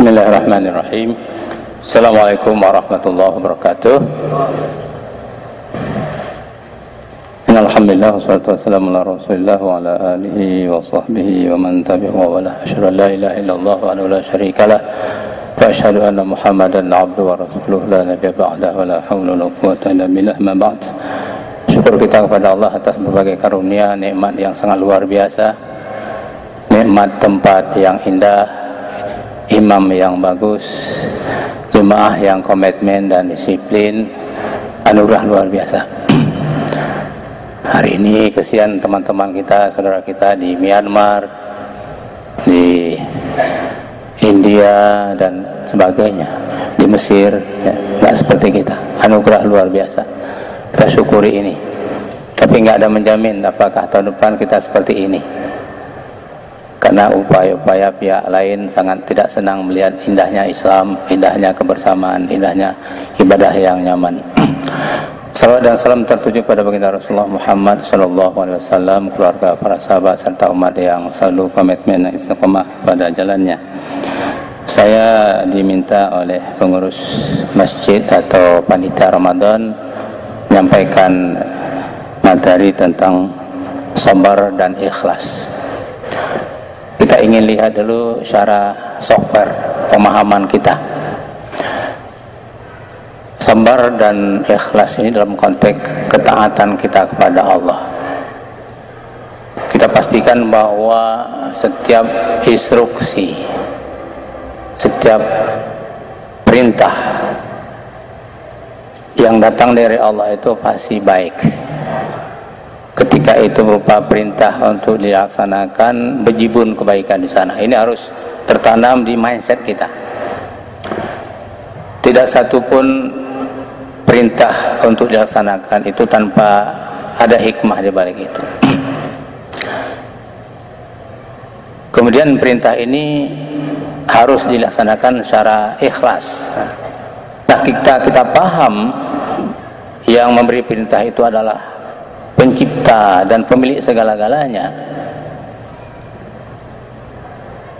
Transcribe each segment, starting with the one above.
Bismillahirrahmanirrahim. Assalamualaikum warahmatullahi wabarakatuh. Alhamdulillah wassalatu wassalamu ala Rasulillah wa ala alihi wa sahbihi wa man tabi'ahu wa wala. Asyhadu an la ilaha illallah wa la syarika lah wa asyhadu anna Muhammadan abduhu wa rasuluhu la nabiyya ba'dahu wa la haula wa la quwwata illa billah. Ma ba'd. Syukur kita kepada Allah atas berbagai karunia, nikmat yang sangat luar biasa. Nikmat tempat yang indah, imam yang bagus, jemaah yang komitmen dan disiplin, anugerah luar biasa. Hari ini kesian teman-teman kita, saudara kita di Myanmar, di India dan sebagainya, di Mesir, ya, nggak seperti kita. Anugerah luar biasa. Kita syukuri ini. Tapi nggak ada menjamin apakah tahun depan kita seperti ini. Karena upaya-upaya pihak lain sangat tidak senang melihat indahnya Islam, indahnya kebersamaan, indahnya ibadah yang nyaman. Salawat dan salam tertuju pada baginda Rasulullah Muhammad SAW, keluarga, para sahabat serta umat yang selalu komitmen dan istiqomah pada jalannya. Saya diminta oleh pengurus masjid atau panitia Ramadan menyampaikan materi tentang sabar dan ikhlas. Kita ingin lihat dulu secara software pemahaman kita. Sabar dan ikhlas ini dalam konteks ketaatan kita kepada Allah. Kita pastikan bahwa setiap instruksi, setiap perintah yang datang dari Allah itu pasti baik. Ketika itu berupa perintah untuk dilaksanakan, bejibun kebaikan di sana. Ini harus tertanam di mindset kita. Tidak satupun perintah untuk dilaksanakan itu tanpa ada hikmah di balik itu. Kemudian perintah ini harus dilaksanakan secara ikhlas. Nah, kita paham yang memberi perintah itu adalah pencipta dan pemilik segala-galanya,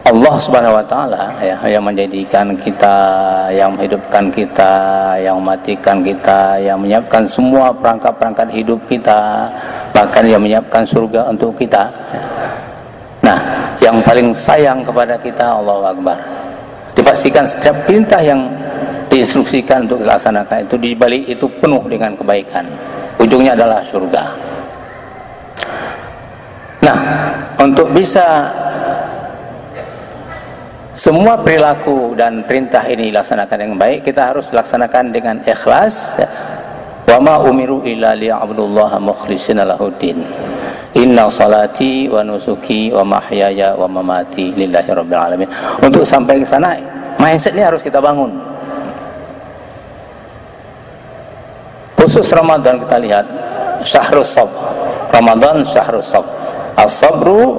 Allah Subhanahu wa taala, ya, yang menjadikan kita, yang menghidupkan kita, yang mematikan kita, yang menyiapkan semua perangkat-perangkat hidup kita, bahkan yang menyiapkan surga untuk kita. Nah, yang paling sayang kepada kita, Allahu Akbar. Dipastikan setiap perintah yang diinstruksikan untuk dilaksanakan itu, di balik itu penuh dengan kebaikan. Ujungnya adalah surga. Nah, untuk bisa semua perilaku dan perintah ini dilaksanakan dengan baik, kita harus laksanakan dengan ikhlas. Wa ma umiru illa liya'budullaha mukhlishina lahuddin. Inna salati wa nusuki wa mahyaya wa mamati lillahi rabbil alamin. Untuk sampai ke sana, mindset ini harus kita bangun. Khusus Ramadan kita lihat syahrus sabr. Ramadan syahrus sabr. As-sabru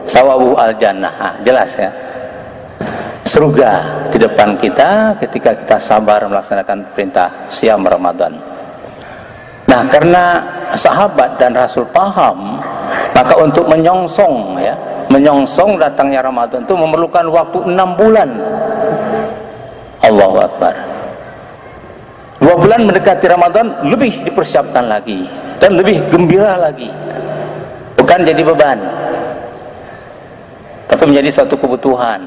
sawabu al-jannah. Jelas ya. Surga di depan kita ketika kita sabar melaksanakan perintah siam Ramadan. Nah, karena sahabat dan Rasul paham, maka untuk menyongsong datangnya Ramadan itu memerlukan waktu 6 bulan. Allahu Akbar. 2 bulan mendekati Ramadan lebih dipersiapkan lagi dan lebih gembira lagi. Bukan jadi beban, tapi menjadi suatu kebutuhan.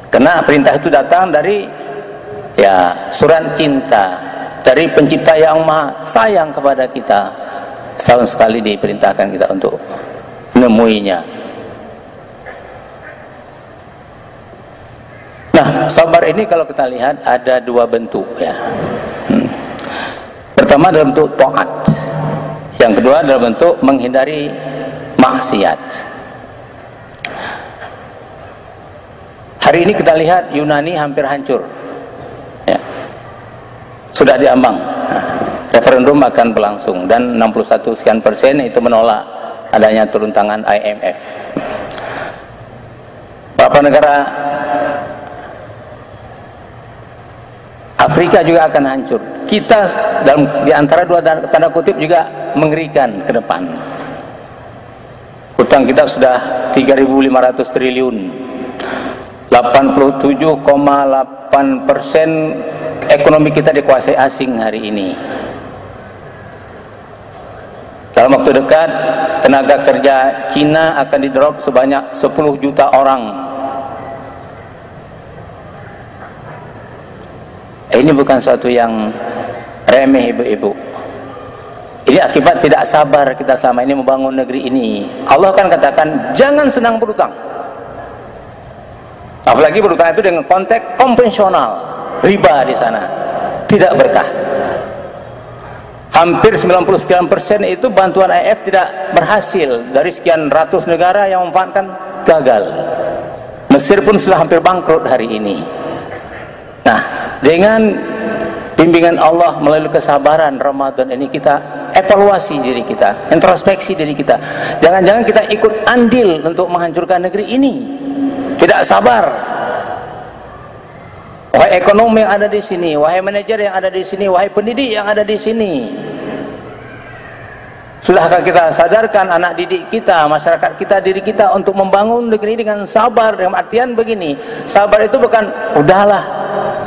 Karena perintah itu datang dari surat cinta dari pencipta yang maha sayang kepada kita. Setahun sekali diperintahkan kita untuk menemuinya. Nah, sabar ini kalau kita lihat ada 2 bentuk ya. Pertama dalam bentuk taat, yang kedua dalam bentuk menghindari maksiat. Hari ini kita lihat Yunani hampir hancur ya. Sudah diambang, referendum akan berlangsung dan 61% itu menolak adanya turun tangan IMF. Beberapa negara Afrika juga akan hancur. Kita di antara 2 tanda kutip juga mengerikan ke depan. Hutang kita sudah 3.500 triliun. 87,8% ekonomi kita dikuasai asing hari ini. Dalam waktu dekat, tenaga kerja Cina akan didrop sebanyak 10 juta orang. Ini bukan suatu yang remeh, ibu-ibu. Ini akibat tidak sabar kita selama ini membangun negeri ini. Allah kan katakan, jangan senang berutang. Apalagi berutang itu dengan konteks konvensional, riba di sana, tidak berkah. Hampir 99% itu bantuan IMF tidak berhasil. Dari sekian ratus negara yang memanfaatkan, gagal. Mesir pun sudah hampir bangkrut hari ini. Nah, dengan bimbingan Allah melalui kesabaran Ramadan ini, kita evaluasi diri kita, introspeksi diri kita. Jangan-jangan kita ikut andil untuk menghancurkan negeri ini. Tidak sabar. Wahai ekonom yang ada di sini, wahai manajer yang ada di sini, wahai pendidik yang ada di sini, sudahkah kita sadarkan anak didik kita, masyarakat kita, diri kita untuk membangun negeri ini dengan sabar? Dengan artian begini, sabar itu bukan udahlah,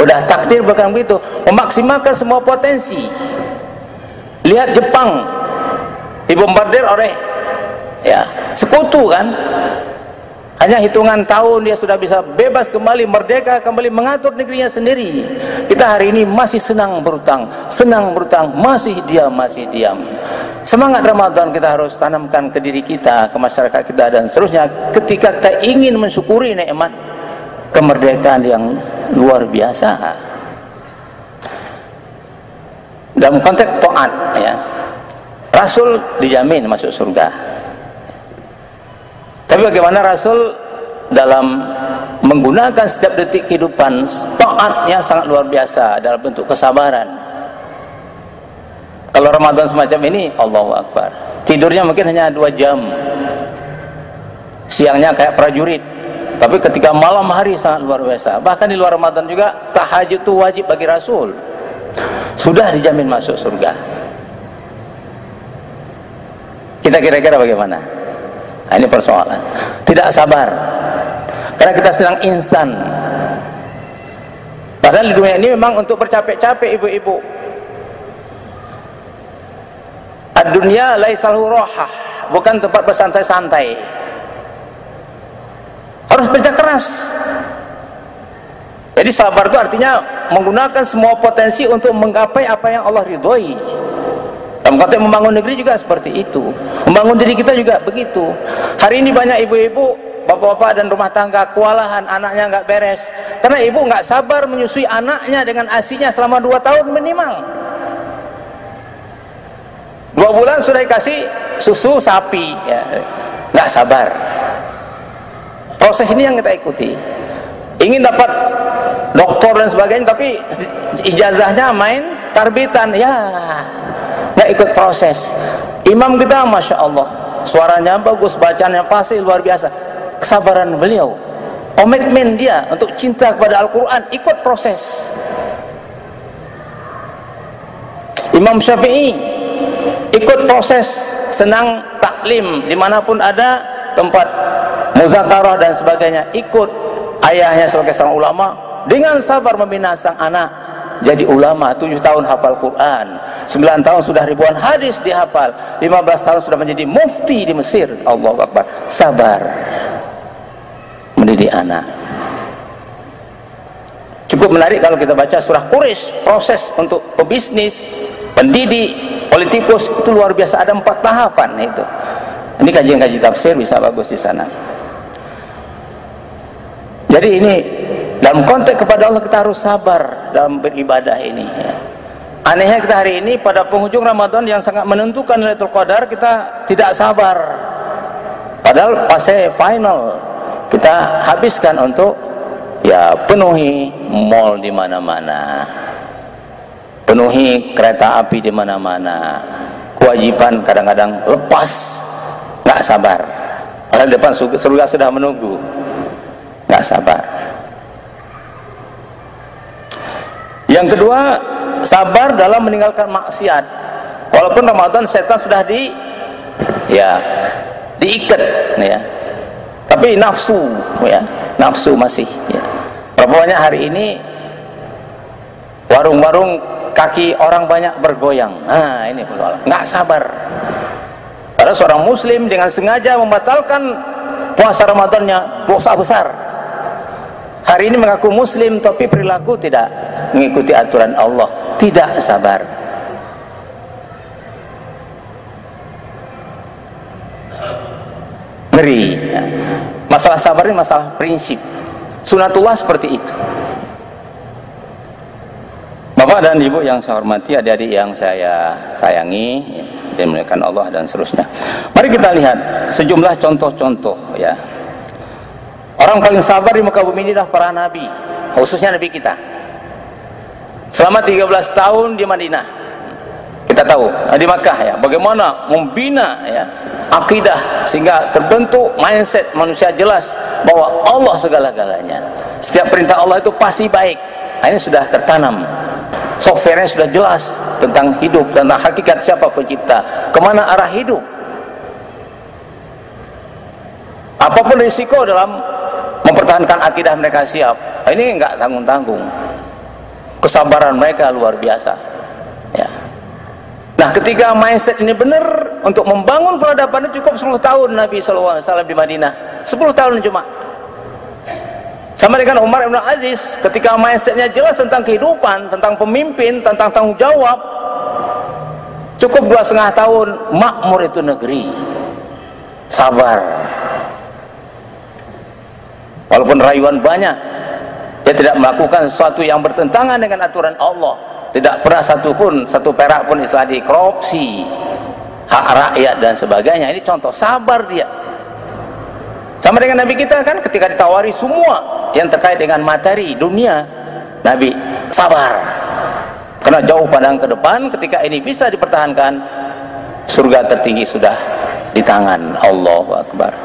udah takdir, bukan begitu. Memaksimalkan semua potensi. Lihat Jepang dibombardir oleh sekutu kan. Hanya hitungan tahun dia sudah bisa bebas kembali, merdeka kembali, mengatur negerinya sendiri. Kita hari ini masih senang berutang, masih diam. Semangat Ramadan kita harus tanamkan ke diri kita, ke masyarakat kita dan seterusnya. Ketika kita ingin mensyukuri nikmat kemerdekaan yang luar biasa. Dalam konteks taat, Rasul dijamin masuk surga. Tapi bagaimana Rasul dalam menggunakan setiap detik kehidupan, taatnya sangat luar biasa dalam bentuk kesabaran. Kalau Ramadan semacam ini, Allahu Akbar, tidurnya mungkin hanya 2 jam, siangnya kayak prajurit. Tapi ketika malam hari sangat luar biasa. Bahkan di luar Ramadan juga tahajud itu wajib bagi Rasul. Sudah dijamin masuk surga. Kita kira-kira bagaimana? Nah, ini persoalan. Tidak sabar, karena kita sedang instan. Padahal di dunia ini memang untuk bercapek-capek, ibu-ibu. Ad-dunya laisal rohah, bukan tempat bersantai-santai. Harus kerja keras. Jadi sabar itu artinya menggunakan semua potensi untuk menggapai apa yang Allah ridhoi. Dalam konteks membangun negeri juga seperti itu. Membangun diri kita juga begitu. Hari ini banyak ibu-ibu, bapak-bapak dan rumah tangga kewalahan, anaknya nggak beres. Karena ibu nggak sabar menyusui anaknya dengan ASINya selama 2 tahun minimal. 2 bulan sudah dikasih susu sapi, nggak sabar. Proses ini yang kita ikuti. Ingin dapat doktor dan sebagainya, tapi ijazahnya main tarbitan, nggak ikut proses. Imam kita, masya Allah, suaranya bagus, bacaannya fasih, luar biasa. Kesabaran beliau, komitmen dia untuk cinta kepada Al-Quran, ikut proses. Imam Syafi'i ikut proses, senang taklim dimanapun ada tempat muzakarah dan sebagainya, ikut. Ayahnya sebagai seorang ulama, dengan sabar membina sang anak jadi ulama. 7 tahun hafal Quran, 9 tahun sudah ribuan hadis dihafal, 15 tahun sudah menjadi mufti di Mesir. Allahu Akbar. Sabar mendidik anak. Cukup menarik kalau kita baca surah Quraisy, proses untuk pebisnis, pendidik, politikus itu luar biasa. Ada 4 tahapan itu. Ini kajian-kajian tafsir bisa bagus di sana. Jadi ini dalam konteks kepada Allah kita harus sabar dalam beribadah ini. Anehnya kita hari ini pada penghujung Ramadan yang sangat menentukan Lailatul Qadar, kita tidak sabar. Padahal fase final kita habiskan untuk penuhi mall di mana-mana, penuhi kereta api di mana-mana, kewajiban kadang-kadang lepas, nggak sabar. Padahal depan surga sudah menunggu. Nggak sabar. Yang kedua, sabar dalam meninggalkan maksiat. Walaupun Ramadan setan sudah diikat, tapi nafsu, nafsu masih ya. Berapa banyak hari ini warung-warung kaki orang banyak bergoyang. Nah, ini persoalan. Nggak sabar. Karena seorang muslim dengan sengaja membatalkan puasa Ramadannya, dosa besar. Hari ini mengaku muslim tapi perilaku tidak mengikuti aturan Allah, tidak sabar. Ngeri ya. Masalah sabar ini masalah prinsip. Sunatullah seperti itu. Bapak dan Ibu yang saya hormati, adik-adik yang saya sayangi dan dimuliakan Allah dan seterusnya. Mari kita lihat sejumlah contoh-contoh ya. Orang paling sabar di muka bumi ini adalah para nabi, khususnya nabi kita. Selama 13 tahun di Madinah. Kita tahu di Makkah ya, bagaimana membina ya akidah sehingga terbentuk mindset manusia jelas bahwa Allah segala-galanya. Setiap perintah Allah itu pasti baik. Ini sudah tertanam. Softwarenya sudah jelas tentang hidup, tentang hakikat siapa pencipta, kemana arah hidup. Apapun risiko dalam mempertahankan akidah mereka siap. Ini enggak tanggung-tanggung. Kesabaran mereka luar biasa. Ya. Nah, ketika mindset ini benar untuk membangun peradaban itu cukup 10 tahun Nabi SAW di Madinah. 10 tahun cuma. Sama dengan Umar Ibn Aziz, ketika mindsetnya jelas tentang kehidupan, tentang pemimpin, tentang tanggung jawab, cukup 2,5 tahun makmur itu negeri. Sabar. Walaupun rayuan banyak, dia tidak melakukan sesuatu yang bertentangan dengan aturan Allah. Tidak pernah satu perak pun istilah dikorupsi, hak rakyat dan sebagainya. Ini contoh sabar dia. Sama dengan Nabi kita kan, ketika ditawari semua yang terkait dengan materi dunia, Nabi sabar. Karena jauh pandang ke depan, ketika ini bisa dipertahankan, surga tertinggi sudah di tangan. Allahu Akbar.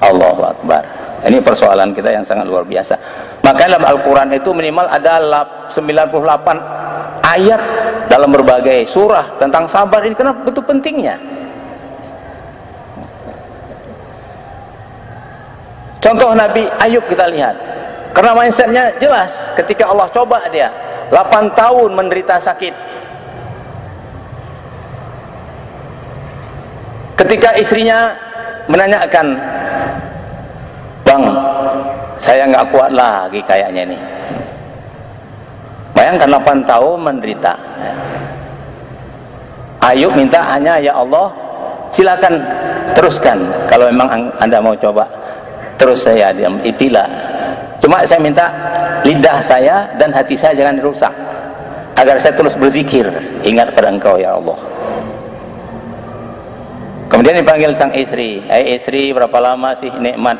Allahu Akbar. Ini persoalan kita yang sangat luar biasa. Maka dalam Al-Quran itu minimal ada 98 ayat dalam berbagai surah tentang sabar. Ini kenapa betul pentingnya. Contoh Nabi Ayub kita lihat. Karena mindsetnya jelas. Ketika Allah coba dia 8 tahun menderita sakit. Ketika istrinya menanyakan, "Bang, saya nggak kuat lagi kayaknya nih." Bayangkan 8 tahun menderita. Ayub minta hanya, "Ya Allah, silakan teruskan. Kalau memang Anda mau coba, terus saya diam, itilah. Cuma saya minta lidah saya dan hati saya jangan dirusak, agar saya terus berzikir, ingat pada Engkau ya Allah." Kemudian dipanggil sang istri, istri, berapa lama sih nikmat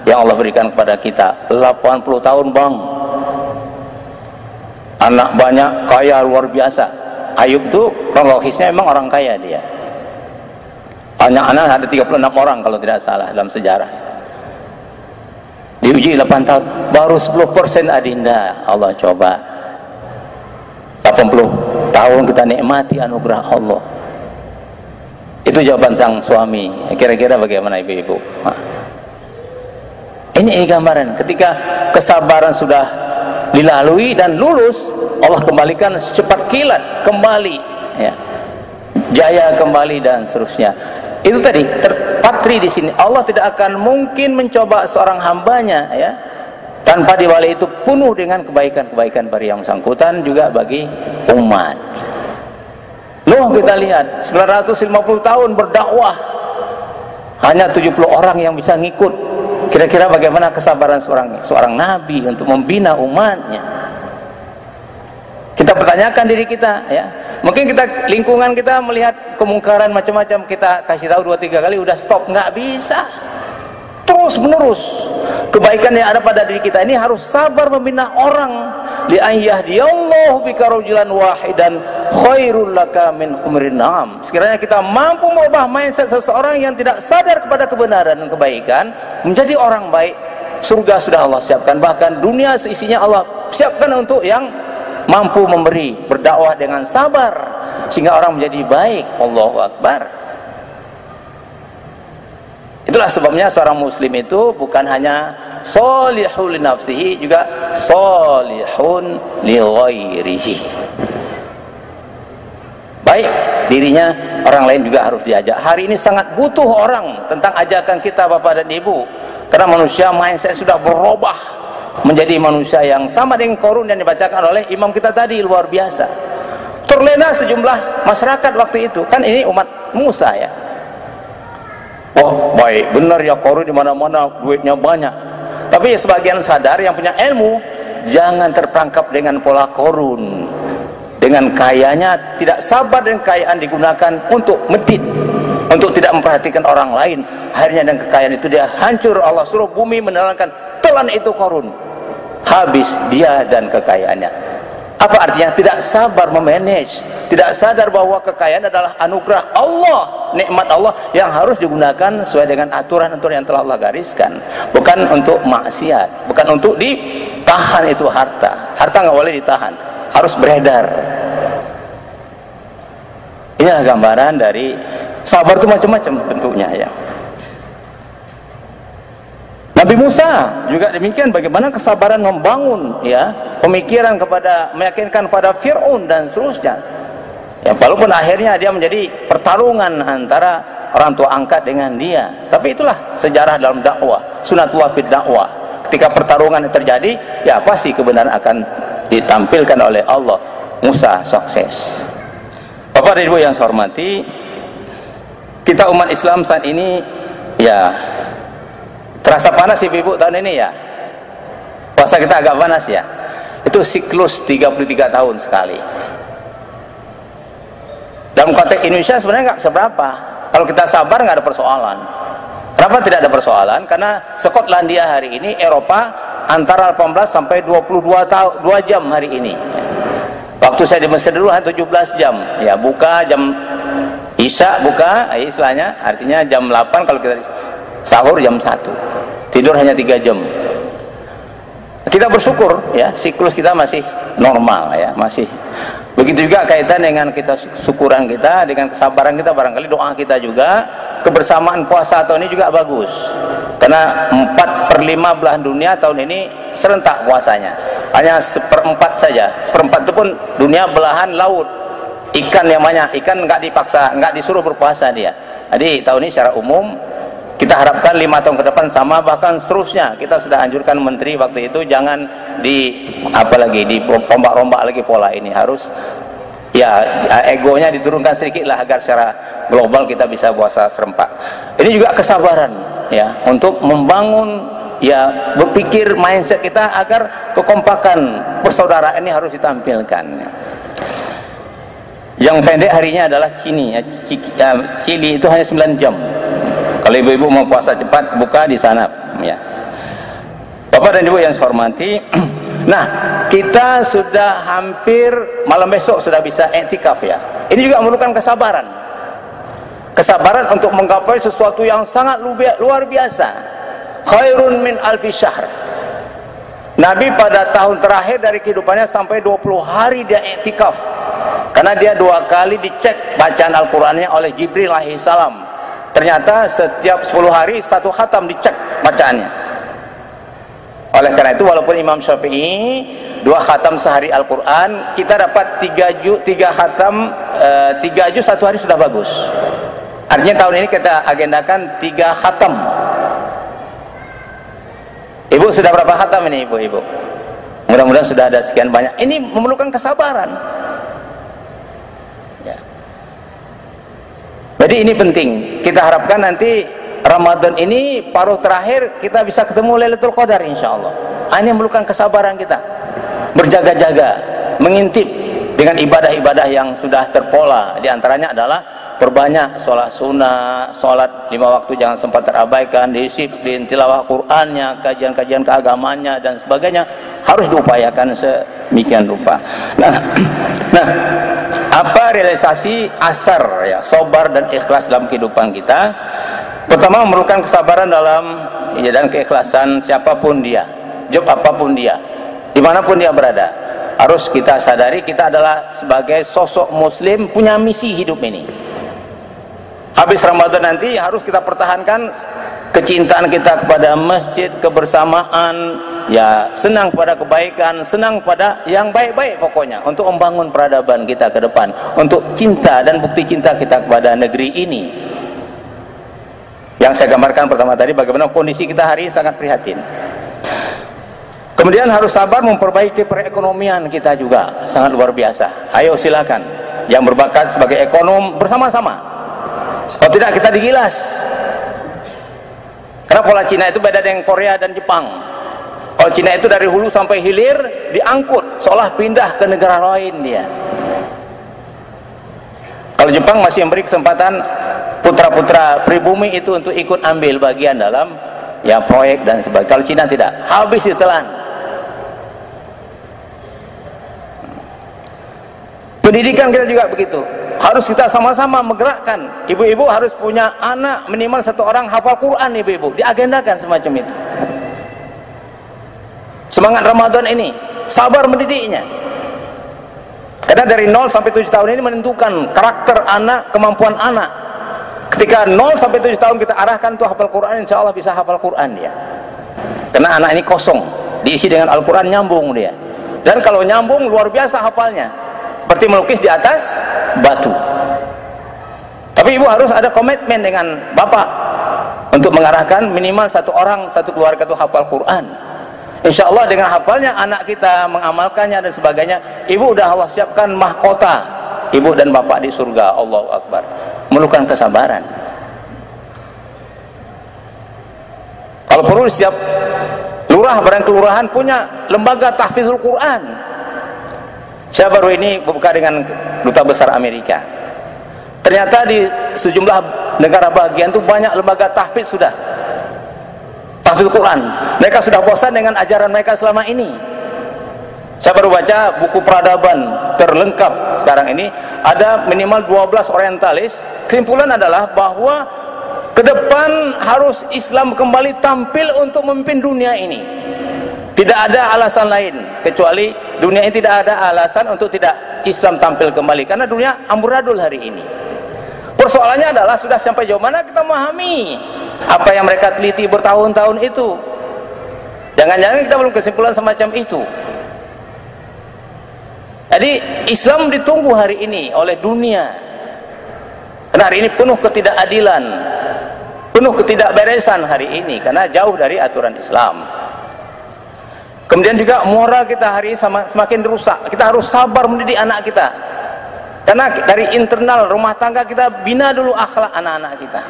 yang Allah berikan kepada kita? 80 tahun bang. Anak banyak, kaya luar biasa. Ayub tuh kronologisnya memang orang kaya dia. Anak-anak ada 36 orang kalau tidak salah dalam sejarah. Diuji 8 tahun, baru 10% adinda. Allah coba 80 tahun kita nikmati anugerah Allah. Itu jawaban sang suami. Kira-kira bagaimana ibu-ibu? Ini gambaran ketika kesabaran sudah dilalui dan lulus, Allah kembalikan secepat kilat kembali ya. Jaya kembali dan seterusnya. Itu tadi terpatri di sini. Allah tidak akan mungkin mencoba seorang hambanya ya tanpa diwali itu penuh dengan kebaikan-kebaikan bagi yang bersangkutan juga bagi umat. Loh, kita lihat 950 tahun berdakwah, hanya 70 orang yang bisa ngikut. Kira-kira bagaimana kesabaran seorang nabi untuk membina umatnya? Kita pertanyakan diri kita ya. Mungkin kita, lingkungan kita melihat kemungkaran macam-macam, kita kasih tahu 2-3 kali udah stop, nggak bisa. Terus menerus kebaikan yang ada pada diri kita ini harus sabar membina orang. Li an yahdiyallahu bika rajulan wahidan khairul laka min humrin na'am. Sekiranya kita mampu merubah mindset seseorang yang tidak sadar kepada kebenaran dan kebaikan menjadi orang baik, surga sudah Allah siapkan, bahkan dunia seisinya Allah siapkan untuk yang mampu memberi, berdakwah dengan sabar sehingga orang menjadi baik. Allahu Akbar. Itu Itulah sebabnya seorang muslim itu bukan hanya sholihun li nafsihi, juga sholihun li ghairihi. Baik dirinya, orang lain juga harus diajak. Hari ini sangat butuh orang tentang ajakan kita Bapak dan Ibu, karena manusia mindset sudah berubah menjadi manusia yang sama dengan Qarun yang dibacakan oleh imam kita tadi. Luar biasa, terlena sejumlah masyarakat waktu itu. Kan ini umat Musa ya. Wah, baik benar ya, Qarun di mana-mana duitnya banyak. Tapi sebagian sadar yang punya ilmu, jangan terperangkap dengan pola Qarun. Dengan kayanya, tidak sabar dengan kekayaan digunakan untuk medit, untuk tidak memperhatikan orang lain. Akhirnya dengan kekayaan itu dia hancur. Allah suruh bumi menelankan, telan itu Qarun. Habis dia dan kekayaannya. Apa artinya? Tidak sabar memanage, tidak sadar bahwa kekayaan adalah anugerah Allah, nikmat Allah yang harus digunakan sesuai dengan aturan-aturan yang telah Allah gariskan, bukan untuk maksiat, bukan untuk ditahan. Itu harta nggak boleh ditahan, harus beredar. Inilah gambaran dari sabar itu macam-macam bentuknya ya. Nabi Musa juga demikian, bagaimana kesabaran membangun ya pemikiran kepada, meyakinkan pada Fir'aun dan seterusnya ya, walaupun akhirnya dia menjadi pertarungan antara orang tua angkat dengan dia. Tapi itulah sejarah dalam dakwah, sunatullah fid dakwah. Ketika pertarungan terjadi ya pasti kebenaran akan ditampilkan oleh Allah. Musa sukses. Bapak dan Ibu yang saya hormati, kita umat Islam saat ini ya terasa panas Ibu tahun ini ya. Puasa kita agak panas ya. Itu siklus 33 tahun sekali. Dalam konteks Indonesia sebenarnya nggak seberapa. Kalau kita sabar nggak ada persoalan. Kenapa tidak ada persoalan? Karena Skotlandia hari ini, Eropa antara 18 sampai 22 jam hari ini. Waktu saya di Mesir dulu hanya 17 jam. Ya, buka jam Isya, buka istilahnya artinya jam 8, kalau kita sahur jam 1. Tidur hanya 3 jam. Kita bersyukur ya, siklus kita masih normal ya, masih. Begitu juga kaitan dengan kita syukuran kita, dengan kesabaran kita, barangkali doa kita juga, kebersamaan puasa tahun ini juga bagus. Karena 4/5 belahan dunia tahun ini serentak puasanya. Hanya 1/4 saja. 1/4 itu pun dunia belahan laut. Ikan yang banyak, ikan nggak dipaksa, nggak disuruh berpuasa dia. Jadi tahun ini secara umum kita harapkan 5 tahun ke depan sama, bahkan seterusnya. Kita sudah anjurkan menteri waktu itu jangan dirombak-rombak lagi pola ini, harus ya egonya diturunkan sedikit lah agar secara global kita bisa puasa serempak. Ini juga kesabaran ya untuk membangun ya berpikir mindset kita agar kekompakan persaudaraan ini harus ditampilkan. Yang pendek harinya adalah Chili itu hanya 9 jam. Kalau ibu-ibu mau puasa cepat, buka di sana ya. Bapak dan Ibu yang saya hormati, nah kita sudah hampir malam besok sudah bisa i'tikaf ya. Ini juga memerlukan kesabaran. Kesabaran untuk menggapai sesuatu yang sangat luar biasa. Khairun min alfi syahr. Nabi pada tahun terakhir dari kehidupannya sampai 20 hari dia i'tikaf. Karena dia 2 kali dicek bacaan Al-Qur'annya oleh Jibril alaihissalam. Ternyata setiap 10 hari 1 khatam dicek bacaannya. Oleh karena itu walaupun Imam Syafi'i 2 khatam sehari Al-Quran, kita dapat 3 khatam 3 juz 1 hari sudah bagus. Artinya tahun ini kita agendakan 3 khatam. Ibu sudah berapa khatam ini ibu-ibu? Mudah-mudahan sudah ada sekian banyak. Ini memerlukan kesabaran. Jadi ini penting. Kita harapkan nanti Ramadan ini paruh terakhir kita bisa ketemu Lailatul Qadar insyaallah. Ini memerlukan kesabaran kita. Berjaga-jaga, mengintip dengan ibadah-ibadah yang sudah terpola. Di antaranya adalah perbanyak sholat sunnah, sholat 5 waktu jangan sempat terabaikan, disiplin tilawah Qur'annya, kajian-kajian keagamannya dan sebagainya harus diupayakan sedemikian rupa. Nah, apa realisasi asar ya, sabar dan ikhlas dalam kehidupan kita? Pertama, memerlukan kesabaran dalam ya, dan keikhlasan siapapun dia, job apapun dia, dimanapun dia berada. Harus kita sadari kita adalah sebagai sosok muslim punya misi hidup ini. Habis Ramadan nanti harus kita pertahankan kecintaan kita kepada masjid, kebersamaan, ya senang pada kebaikan, senang pada yang baik-baik pokoknya, untuk membangun peradaban kita ke depan, untuk cinta dan bukti cinta kita kepada negeri ini. Yang saya gambarkan pertama tadi, bagaimana kondisi kita hari ini sangat prihatin. Kemudian harus sabar memperbaiki perekonomian kita juga, sangat luar biasa. Ayo silakan, yang berbakat sebagai ekonom bersama-sama. Kalau tidak kita digilas. Karena pola Cina itu beda dengan Korea dan Jepang. Kalau Cina itu dari hulu sampai hilir diangkut, seolah pindah ke negara lain dia. Kalau Jepang masih memberi kesempatan putra-putra pribumi itu untuk ikut ambil bagian dalam ya proyek dan sebagainya. Kalau Cina tidak, habis ditelan. Pendidikan kita juga begitu, harus kita sama-sama menggerakkan. Ibu-ibu harus punya anak minimal 1 orang hafal Quran, ibu-ibu diagendakan semacam itu. Semangat Ramadan ini, sabar mendidiknya. Karena dari 0 sampai 7 tahun ini menentukan karakter anak, kemampuan anak. Ketika 0 sampai 7 tahun kita arahkan untuk hafal Quran, insya Allah bisa hafal Quran dia. Karena anak ini kosong, diisi dengan Al-Quran, nyambung dia. Dan kalau nyambung luar biasa hafalnya, seperti melukis di atas batu. Tapi ibu harus ada komitmen dengan bapak untuk mengarahkan minimal 1 orang, 1 keluarga itu hafal Quran. Insya Allah dengan hafalnya anak kita mengamalkannya dan sebagainya, ibu udah Allah siapkan mahkota ibu dan bapak di surga. Allahu Akbar. Memerlukan kesabaran. Kalau perlu setiap lurah barang kelurahan punya lembaga tahfizul Quran. Saya baru ini buka dengan Duta Besar Amerika. Ternyata di sejumlah negara bagian itu banyak lembaga tahfiz sudah. Tahfiz Quran. Mereka sudah bosan dengan ajaran mereka selama ini. Saya baru baca buku peradaban terlengkap sekarang ini, ada minimal 12 orientalis. Kesimpulan adalah bahwa ke depan harus Islam kembali tampil untuk memimpin dunia ini. Tidak ada alasan lain kecuali dunia ini, tidak ada alasan untuk tidak Islam tampil kembali, karena dunia amburadul hari ini. Persoalannya adalah sudah sampai jauh mana kita memahami apa yang mereka teliti bertahun-tahun itu. Jangan-jangan kita belum kesimpulan semacam itu. Jadi Islam ditunggu hari ini oleh dunia, karena hari ini penuh ketidakadilan, penuh ketidakberesan hari ini, karena jauh dari aturan Islam. Kemudian juga moral kita hari ini semakin rusak. Kita harus sabar mendidik anak kita, karena dari internal rumah tangga kita bina dulu akhlak anak-anak kita.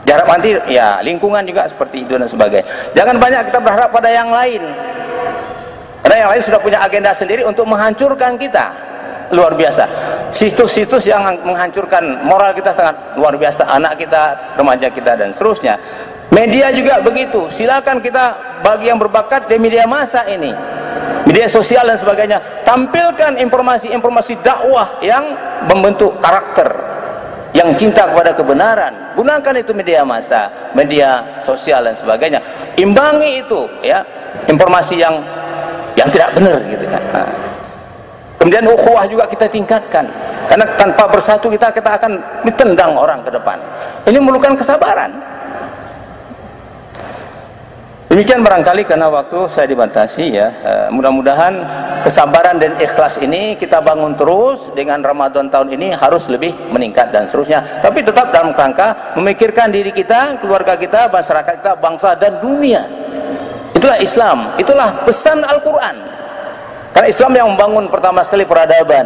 Jarak nanti ya lingkungan juga seperti itu dan sebagainya. Jangan banyak kita berharap pada yang lain, karena yang lain sudah punya agenda sendiri untuk menghancurkan kita. Luar biasa. Situs-situs yang menghancurkan moral kita sangat luar biasa. Anak kita, remaja kita dan seterusnya. Media juga begitu. Silakan kita bagi yang berbakat di media massa ini, media sosial dan sebagainya, tampilkan informasi-informasi dakwah yang membentuk karakter, yang cinta kepada kebenaran. Gunakan itu media massa, media sosial dan sebagainya. Imbangi itu ya, informasi yang tidak benar gitu kan. Nah. Kemudian ukhuwah juga kita tingkatkan, karena tanpa bersatu kita akan ditendang orang ke depan. Ini memerlukan kesabaran. Demikian barangkali karena waktu saya dibatasi ya. Mudah-mudahan kesabaran dan ikhlas ini kita bangun terus. Dengan Ramadan tahun ini harus lebih meningkat dan seterusnya. Tapi tetap dalam rangka memikirkan diri kita, keluarga kita, masyarakat kita, bangsa dan dunia. Itulah Islam, itulah pesan Al-Quran. Karena Islam yang membangun pertama sekali peradaban.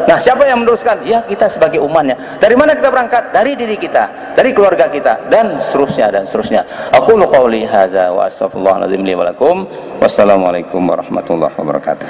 Nah, siapa yang meneruskan? Ya, kita sebagai umatnya. Dari mana kita berangkat? Dari diri kita, dari keluarga kita, dan seterusnya dan seterusnya. Aqulu qouli hadza wa astaghfirullahaladzim li wa lakum. Wassalamualaikum warahmatullahi wabarakatuh.